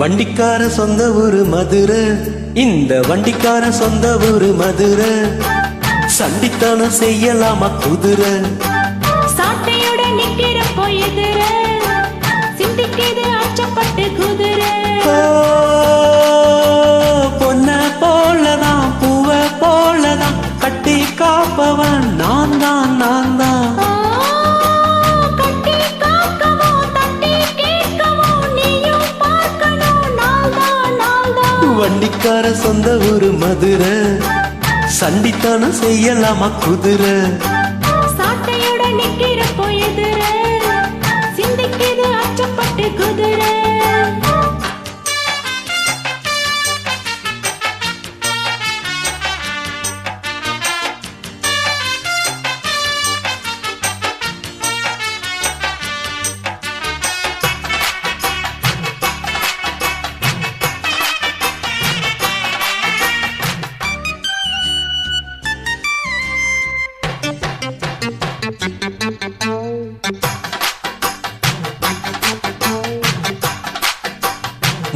வண்டிக்கார சொந்த ஊரு மதுரை, இந்த வண்டிக்கார சொந்த ஊரு மதுரை. சண்டித்தனம் செய்யலாமா குதிரை, சாட்டையோட நிக்கிறப்போ எதிர சிந்திக்கிது அச்சப்பட்டு குதிரை. பொன்ன போலதான் பூவ போலதான் கட்டி காப்பவன் நான் தான் நான் தான். வண்டிக்கார சொந்த ஊரு மதுரை, சண்டித்தனம் செய்யலாமா குதிரை. சாட்டையோட நிக்கிறப்போ எதிர சிந்திக்கிது அச்சப்பட்டு குதிரை.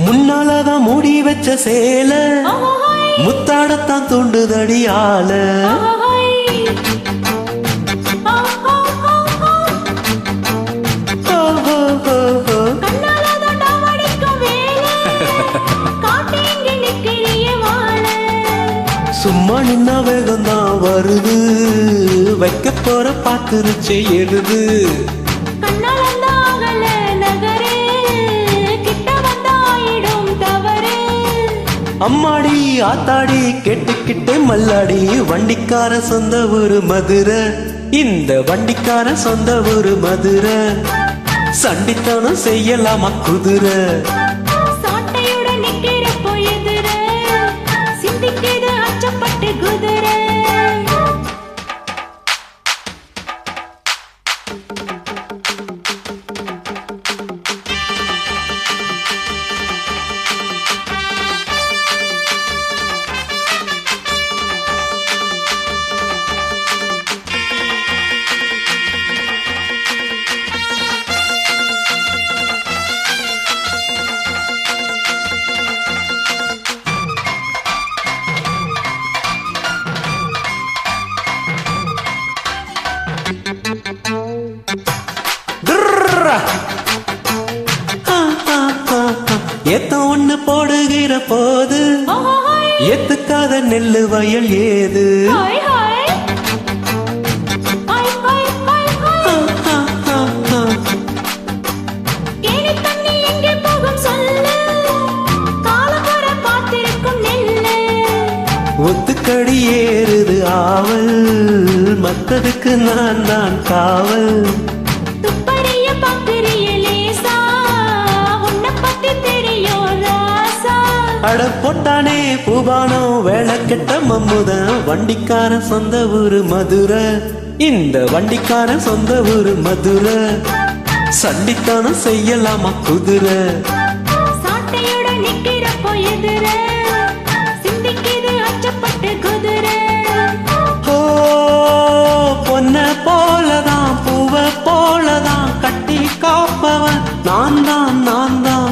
முன்னாலதான் மூடி வச்ச சேல முத்தாடத்தான் தூண்டுதடி ஆல. சும்மா நின்னா வேகம் தான் வருது, வைக்க போற பாத்துருச்சு எழுது. அம்மாடி ஆத்தாடி கேட்டுக்கிட்டே மல்லாடி, வண்டிக்கார சொந்த ஊரு மதுரை, இந்த வண்டிக்கார சொந்த ஊரு மதுரை. சண்டித்தனம் செய்யலாமா குதிரை, சாட்டையோட நிக்கிறப்போ எதிர சிந்திக்கிது அச்சப்பட்டு குதிரை. ஏத்த ஒண்ணு போடுகிற போது ஏத்துக்காத நெல்லு வயல் ஏது. ஒத்துக்கடி ஏறுது ஆவல், மத்ததுக்கு நான் தான் காவல். அட போட்டானே பூபானம் வேலை கெட்ட மம்முதான், வண்டிக்கார சொந்த ஊரு மதுரை, இந்த வண்டிக்கார சொந்த ஊரு மதுரை. சண்டித்தனம் செய்யலாமா குதிரை, சாட்டையோட நிக்கிறப்போ எதிர சிந்திக்கிது அச்சப்பட்டு குதிரை. பொன்ன போலதான் பூவ போலதான் கட்டி காப்பவன் நான் தான் நான் தான்.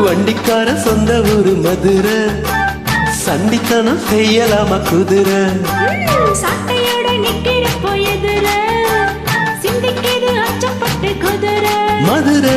வண்டிக்கார சொந்த ஊரு மதுரை, சண்டித்தனம் செய்யலாமா குதிரை. சாட்டையோட நிக்கிறப்போ எதிர சிந்திக்கிது அச்சப்பட்டு குதிரை மதுரை.